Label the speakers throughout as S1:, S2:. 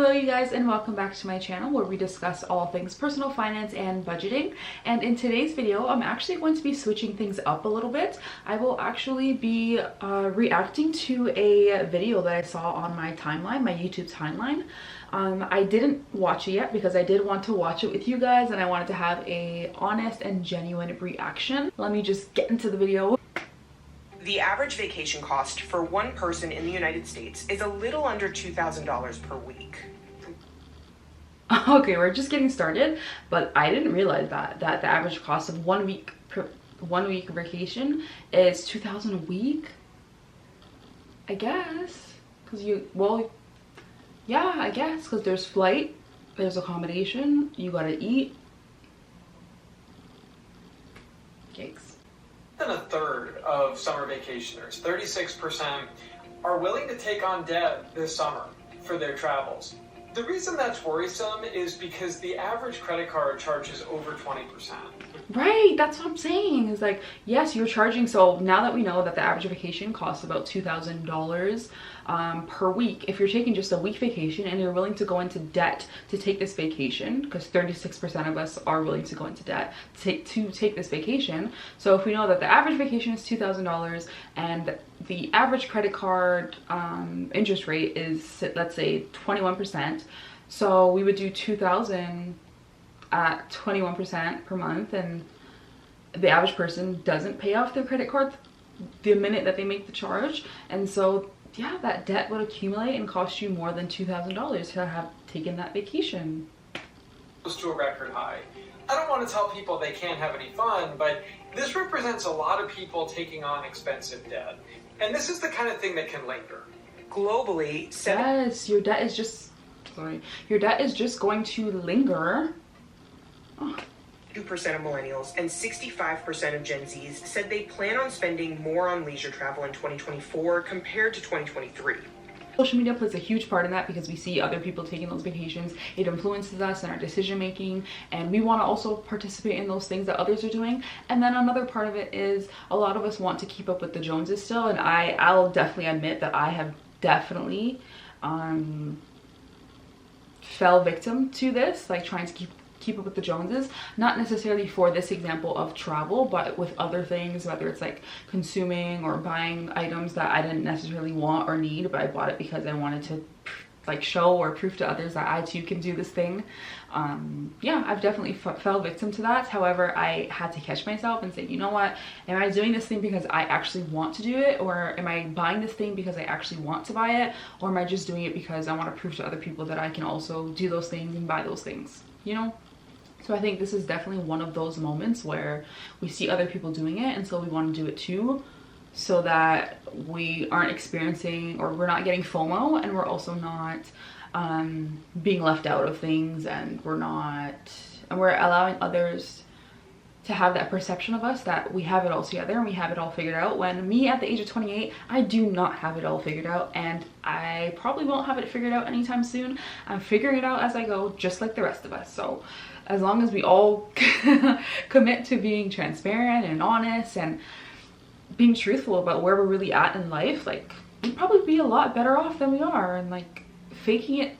S1: Hello you guys, and welcome back to my channel where we discuss all things personal finance and budgeting. And in today's video, I'm actually going to be switching things up a little bit. I will actually be reacting to a video that I saw on my timeline, my YouTube timeline. I didn't watch it yet because I did want to watch it with you guys and I wanted to have a honest and genuine reaction. Let me just get into the video.
S2: The average vacation cost for one person in the United States is a little under $2,000 per week.
S1: Okay, we're just getting started, but I didn't realize that the average cost of one week vacation is $2,000 a week. I guess, because yeah, I guess, because there's flight, there's accommodation, you gotta eat. Yikes.
S3: Than a third of summer vacationers, 36%, are willing to take on debt this summer for their travels. The reason that's worrisome is because the average credit card charges over 20%.
S1: Right, that's what I'm saying. Is like, yes, you're charging. So now that we know that the average vacation costs about $2,000 per week, if you're taking just a week vacation and you're willing to go into debt to take this vacation, because 36% of us are willing to go into debt to take this vacation. So if we know that the average vacation is $2,000 and the average credit card interest rate is, let's say, 21%, so we would do $2,000 at 21% per month, and the average person doesn't pay off their credit card the minute that they make the charge. And so yeah, that debt would accumulate and cost you more than $2,000 to have taken that vacation.
S3: Close to a record high. I don't want to tell people they can't have any fun, but this represents a lot of people taking on expensive debt, and this is the kind of thing that can linger.
S2: Globally,
S1: yes, your debt is just going to linger.
S2: 2% of millennials and 65% of Gen Zs said they plan on spending more on leisure travel in 2024 compared to 2023.
S1: Social media plays a huge part in that because we see other people taking those vacations. It influences us in our decision making, and we want to also participate in those things that others are doing. And then another part of it is a lot of us want to keep up with the Joneses still, and I'll definitely admit that I have definitely fell victim to this, like trying to keep up with the Joneses, not necessarily for this example of travel, but with other things, whether it's like consuming or buying items that I didn't necessarily want or need, but I bought it because I wanted to like show or prove to others that I too can do this thing. Yeah, I've definitely fell victim to that. However, I had to catch myself and say, you know what, am I doing this thing because I actually want to do it, or am I buying this thing because I actually want to buy it, or am I just doing it because I want to prove to other people that I can also do those things and buy those things, you know? So I think this is definitely one of those moments where we see other people doing it, and so we want to do it too, so that we aren't experiencing, or we're not getting FOMO, and we're also not being left out of things, and we're allowing others to have that perception of us that we have it all together and we have it all figured out, when me at the age of 28, I do not have it all figured out, and I probably won't have it figured out anytime soon. I'm figuring it out as I go, just like the rest of us. So as long as we all commit to being transparent and honest and being truthful about where we're really at in life, like, we'd probably be a lot better off than we are. And like faking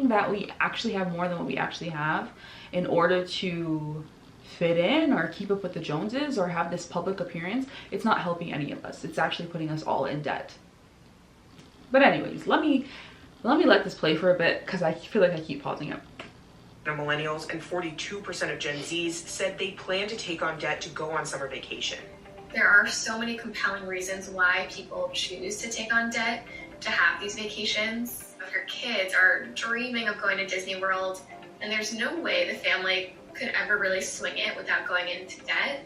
S1: that we actually have more than what we actually have in order to fit in or keep up with the Joneses or have this public appearance, it's not helping any of us. It's actually putting us all in debt. But anyways, let me let this play for a bit because I feel like I keep pausing it.
S2: Millennials and 42% of Gen Zs said they plan to take on debt to go on summer vacation.
S4: There are so many compelling reasons why people choose to take on debt to have these vacations. If your kids are dreaming of going to Disney World, and there's no way the family could ever really swing it without going into debt,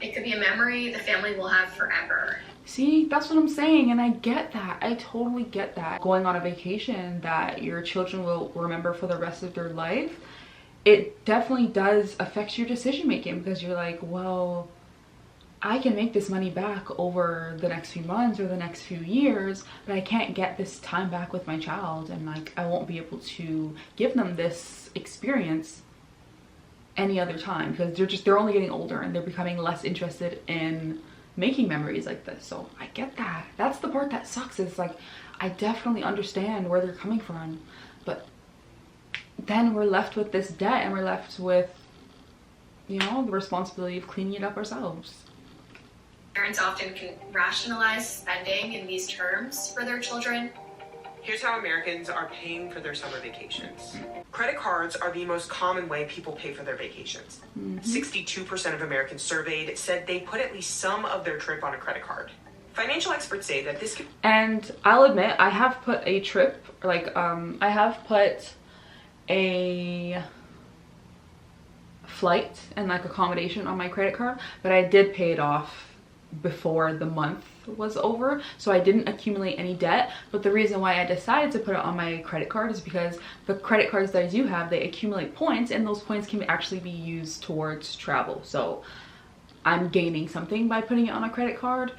S4: it could be a memory the family will have forever.
S1: See, that's what I'm saying, and I get that. I totally get that. Going on a vacation that your children will remember for the rest of their life, it definitely does affect your decision making, because you're like, well, I can make this money back over the next few months or the next few years, but I can't get this time back with my child, and like I won't be able to give them this experience any other time, because they're only getting older and they're becoming less interested in making memories like this. So I get that. That's the part that sucks, is like I definitely understand where they're coming from, but then we're left with this debt and we're left with, you know, the responsibility of cleaning it up ourselves.
S4: Parents often can rationalize spending in these terms for their children.
S2: Here's how Americans are paying for their summer vacations. Credit cards are the most common way people pay for their vacations. 62% of Americans surveyed said they put at least some of their trip on a credit card. Financial experts say that this could...
S1: And I'll admit, I have put a trip, like, I have put a flight and like accommodation on my credit card, but I did pay it off before the month was over, so I didn't accumulate any debt. But the reason why I decided to put it on my credit card is because the credit cards that I do have, they accumulate points, and those points can actually be used towards travel, so I'm gaining something by putting it on a credit card.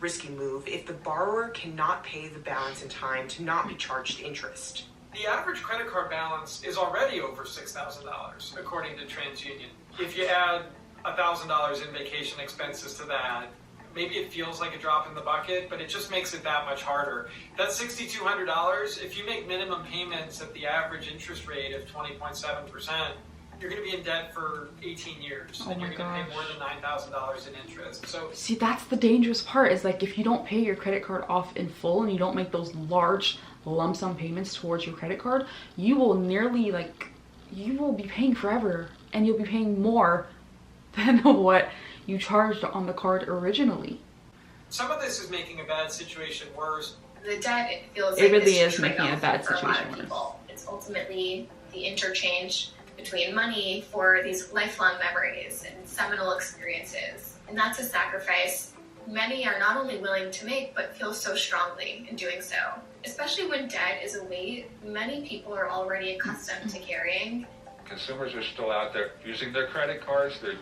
S2: Risky move if the borrower cannot pay the balance in time to not be charged interest.
S3: The average credit card balance is already over $6,000, according to TransUnion. If you add $1,000 in vacation expenses to that, maybe it feels like a drop in the bucket, but it just makes it that much harder. That $6,200, if you make minimum payments at the average interest rate of 20.7%, you're going to be in debt for 18 years, and you're going to pay more than $9,000 in interest. So
S1: see, that's the dangerous part, is like if you don't pay your credit card off in full and you don't make those large lump sum payments towards your credit card, you will nearly, like, you will be paying forever, and you'll be paying more than what you charged on the card originally.
S3: some of this is making a bad situation worse.
S4: The debt, it feels
S1: it
S4: like
S1: really
S4: this
S1: is making a
S4: trade-off
S1: bad
S4: for a lot
S1: situation
S4: of
S1: worse.
S4: people. It's ultimately the interchange between money for these lifelong memories and seminal experiences. And that's a sacrifice many are not only willing to make, but feel so strongly in doing so. Especially when debt is a weight many people are already accustomed to carrying.
S5: Consumers are still out there using their credit cards. They're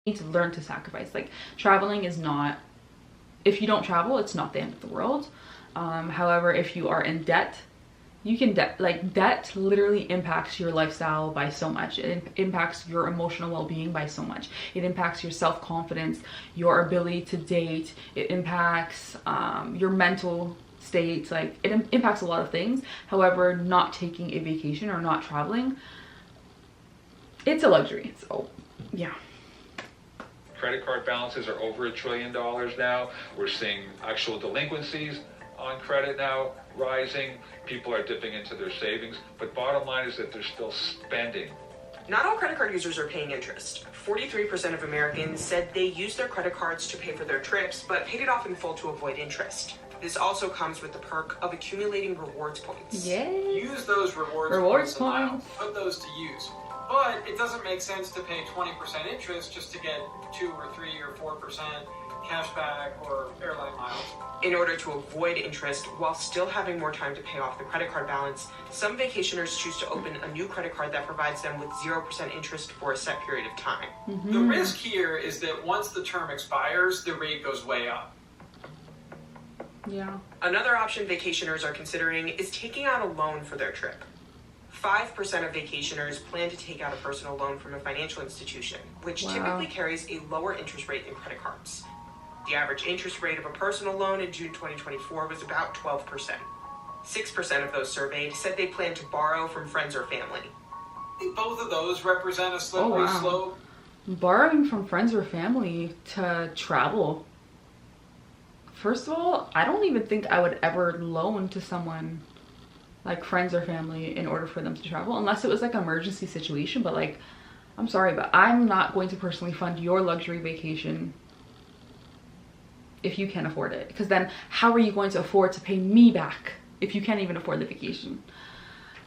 S1: Need to learn to sacrifice. Like, traveling is not, if you don't travel, it's not the end of the world. However, if you are in debt, you can debt literally impacts your lifestyle by so much. It impacts your emotional well-being by so much. It impacts your self-confidence, your ability to date. It impacts your mental state. Like, it impacts a lot of things. However, not taking a vacation or not traveling, it's a luxury. So yeah.
S5: credit card balances are over $1 trillion now. We're seeing actual delinquencies on credit now rising. People are dipping into their savings, but bottom line is that they're still spending.
S2: Not all credit card users are paying interest. 43% of Americans said they used their credit cards to pay for their trips, but paid it off in full to avoid interest. This also comes with the perk of accumulating rewards points.
S1: Yay!
S3: Use those rewards
S1: points.
S3: Put those to use. But it doesn't make sense to pay 20% interest just to get 2 or 3 or 4% cash back or airline miles.
S2: In order to avoid interest while still having more time to pay off the credit card balance, some vacationers choose to open a new credit card that provides them with 0% interest for a set period of time.
S3: The risk here is that once the term expires, the rate goes way up.
S1: Yeah.
S2: Another option vacationers are considering is taking out a loan for their trip. 5% of vacationers plan to take out a personal loan from a financial institution, which typically carries a lower interest rate than credit cards. The average interest rate of a personal loan in June 2024 was about 12%. 6% of those surveyed said they plan to borrow from friends or family.
S3: I think both of those represent a slippery slope.
S1: Borrowing from friends or family to travel. First of all, I don't even think I would ever loan to someone, like friends or family, in order for them to travel, unless it was like an emergency situation. But like, I'm sorry, but I'm not going to personally fund your luxury vacation if you can't afford it, because then how are you going to afford to pay me back if you can't even afford the vacation?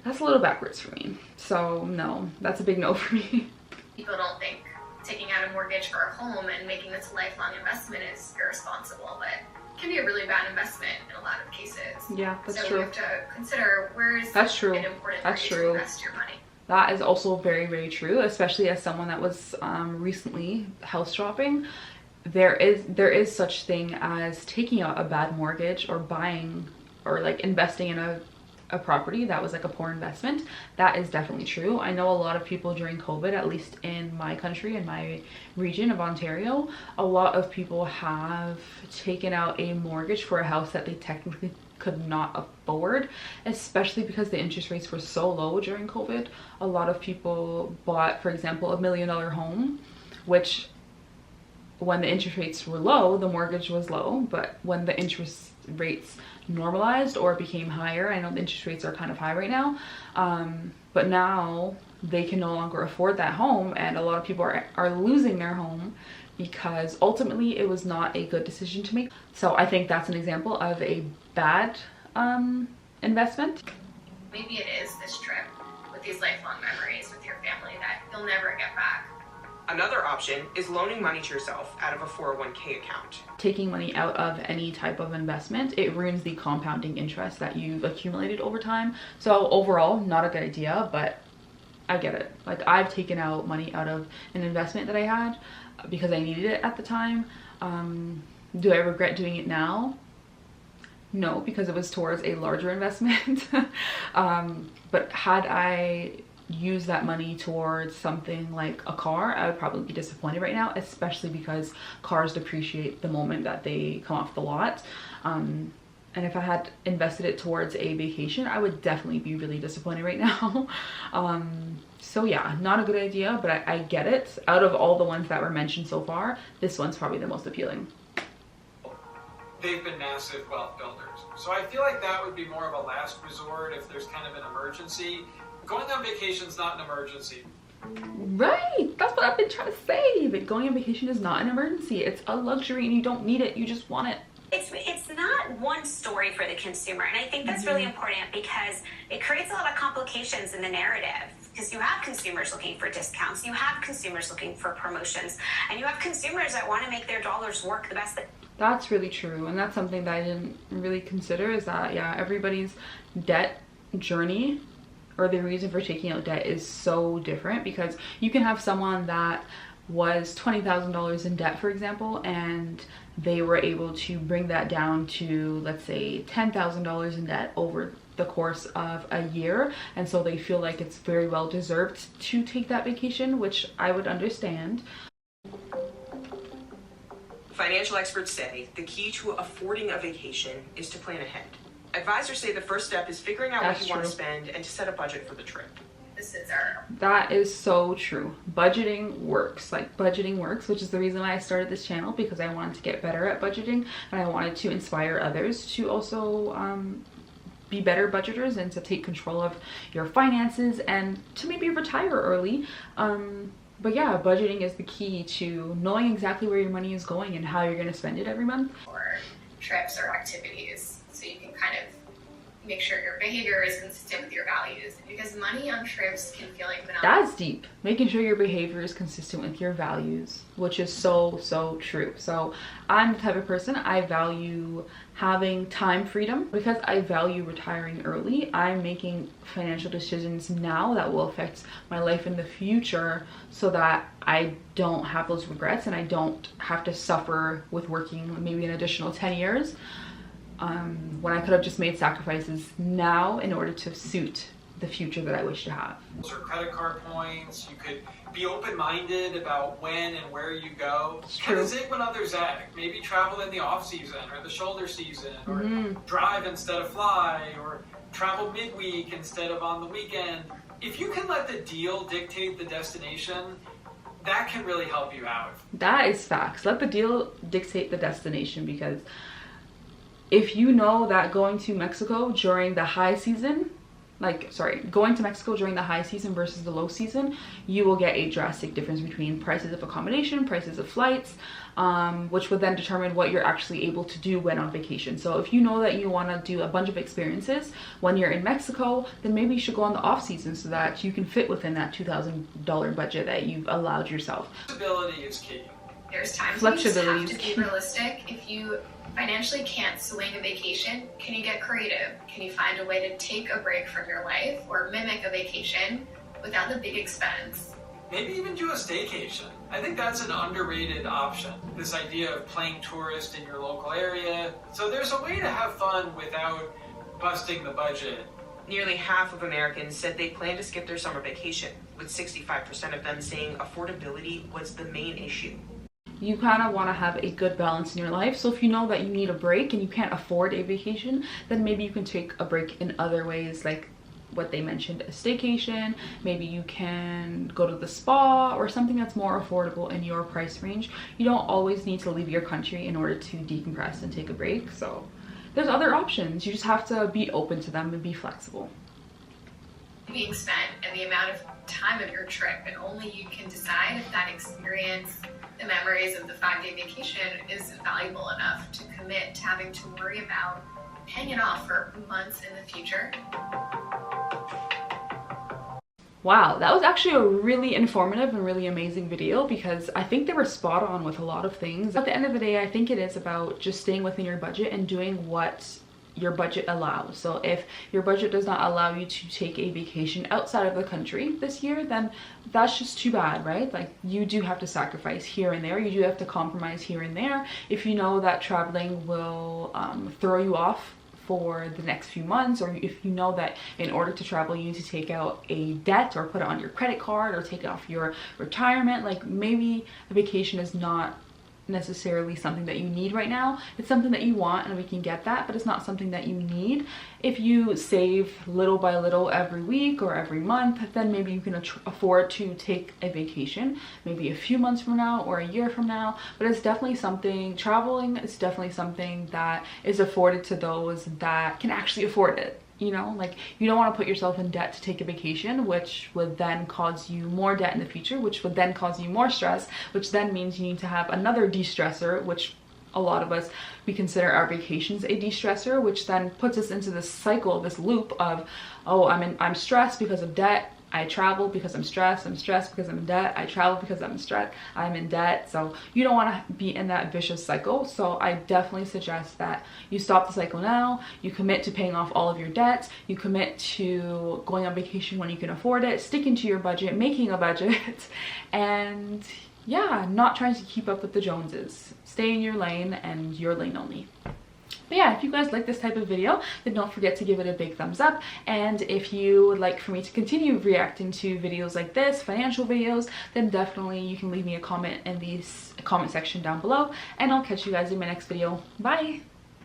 S1: That's a little backwards for me. So no, that's a big no for me.
S4: People don't think taking out a mortgage for a home and making this a lifelong investment is irresponsible, but it can be a really bad investment in a lot of cases.
S1: Yeah, that's
S4: so
S1: true.
S4: You have to consider where is
S1: That's true.
S4: it important
S1: That's
S4: for you
S1: true.
S4: to invest your money.
S1: That is also very, very true, especially as someone that was recently house shopping. There is such thing as taking out a bad mortgage or buying or like investing in a a property that was like a poor investment. That is definitely true. I know a lot of people during COVID, at least in my country, in my region of Ontario, a lot of people have taken out a mortgage for a house that they technically could not afford, especially because the interest rates were so low during COVID. A lot of people bought, for example, $1 million home, which when the interest rates were low, the mortgage was low, but when the interest rates normalized or became higher, I know the interest rates are kind of high right now, but now they can no longer afford that home, and a lot of people are losing their home because ultimately it was not a good decision to make. So I think that's an example of a bad investment.
S4: Maybe it is this trip with these lifelong memories with your family that you'll never get back.
S2: Another option is loaning money to yourself out of a 401k account.
S1: Taking money out of any type of investment, it ruins the compounding interest that you've accumulated over time. So overall, not a good idea, but I get it. Like, I've taken out money out of an investment that I had because I needed it at the time. Do I regret doing it now? No, because it was towards a larger investment. But had I use that money towards something like a car, I would probably be disappointed right now, especially because cars depreciate the moment that they come off the lot. And if I had invested it towards a vacation, I would definitely be really disappointed right now. So yeah, not a good idea, but I get it. Out of all the ones that were mentioned so far, this one's probably the most appealing.
S3: They've been massive wealth builders. So I feel like that would be more of a last resort if there's kind of an emergency. Going on vacation is not an emergency.
S1: Right, that's what I've been trying to say. But going on vacation is not an emergency. It's a luxury and you don't need it, you just want it.
S6: It's not one story for the consumer, and I think that's really important because it creates a lot of complications in the narrative, because you have consumers looking for discounts, you have consumers looking for promotions, and you have consumers that want to make their dollars work the best.
S1: That's really true, and that's something that I didn't really consider, is that, yeah, everybody's debt journey or the reason for taking out debt is so different, because you can have someone that was $20,000 in debt, for example, and they were able to bring that down to, let's say, $10,000 in debt over the course of a year, and so they feel like it's very well deserved to take that vacation, which I would understand.
S2: Financial experts say the key to affording a vacation is to plan ahead. Advisors say the first step is figuring out what you want to spend and to set a budget for the trip.
S1: That is so true. Budgeting works. Like, budgeting works, which is the reason why I started this channel, because I wanted to get better at budgeting and I wanted to inspire others to also be better budgeters and to take control of your finances and to maybe retire early. But yeah, budgeting is the key to knowing exactly where your money is going and how you're going to spend it every month.
S4: Or trips or activities, so you can kind of make sure your behavior is consistent with your values, because money on trips can feel like monotonous.
S1: That's deep. Making sure your behavior is consistent with your values, which is so true. So I'm the type of person, I value having time freedom. Because I value retiring early, I'm making financial decisions now that will affect my life in the future, so that I don't have those regrets and I don't have to suffer with working maybe an additional 10 years. When I could have just made sacrifices now in order to suit the future that I wish to have.
S3: Or credit card points, you could be open-minded about when and where you go. Kind of zig when others zag. Maybe travel in the off-season or the shoulder season, or drive instead of fly, or travel midweek instead of on the weekend. If you can let the deal dictate the destination, that can really help you out.
S1: That is facts. Let the deal dictate the destination, because if you know that going to Mexico during the high season, going to Mexico during the high season versus the low season, you will get a drastic difference between prices of accommodation, prices of flights, which would then determine what you're actually able to do when on vacation. So if you know that you want to do a bunch of experiences when you're in Mexico, then maybe you should go on the off season so that you can fit within that $2,000 budget that you've allowed yourself.
S3: Flexibility is key.
S4: There's times when you just have to be realistic. If you financially can't swing a vacation, can you get creative? Can you find a way to take a break from your life or mimic a vacation without the big expense?
S3: Maybe even do a staycation. I think that's an underrated option. This idea of playing tourist in your local area. So there's a way to have fun without busting the budget.
S2: Nearly half of Americans said they plan to skip their summer vacation, with 65% of them saying affordability was the main issue.
S1: You kind of want to have a good balance in your life. So if you know that you need a break and you can't afford a vacation, then maybe you can take a break in other ways, like what they mentioned, a staycation. Maybe you can go to the spa or something that's more affordable in your price range. You don't always need to leave your country in order to decompress and take a break. So there's other options. You just have to be open to them and be flexible.
S4: Being spent and the amount of time of your trip, and only you can decide if that experience, the memories of the 5-day vacation, is valuable enough to commit to having to worry about paying it off for months in the future.
S1: Wow, that was actually a really informative and really amazing video, because I think they were spot on with a lot of things. At the end of the day, I think it is about just staying within your budget and doing what your budget allows. So if your budget does not allow you to take a vacation outside of the country this year, then that's just too bad, right? Like, you do have to sacrifice here and there. You do have to compromise here and there. If you know that traveling will throw you off for the next few months, or if you know that in order to travel you need to take out a debt or put it on your credit card or take it off your retirement, like maybe a vacation is not necessarily something that you need right now. It's something that you want and we can get that, but it's not something that you need. If you save little by little every week or every month, then maybe you can afford to take a vacation, maybe a few months from now or a year from now. But it's definitely something, traveling is definitely something that is afforded to those that can actually afford it. You know, like, you don't want to put yourself in debt to take a vacation, which would then cause you more debt in the future, which would then cause you more stress, which then means you need to have another de-stressor, which a lot of us, we consider our vacations a de-stressor, which then puts us into this cycle, this loop of, oh, I'm stressed because of debt. I travel because I'm stressed because I'm in debt. I travel because I'm stressed, I'm in debt. So you don't want to be in that vicious cycle. So I definitely suggest that you stop the cycle now. You commit to paying off all of your debts. You commit to going on vacation when you can afford it, sticking to your budget, making a budget, and yeah, not trying to keep up with the Joneses. Stay in your lane and your lane only. But yeah, if you guys like this type of video, then don't forget to give it a big thumbs up. And if you would like for me to continue reacting to videos like this, financial videos, then definitely you can leave me a comment in the comment section down below. And I'll catch you guys in my next video. Bye!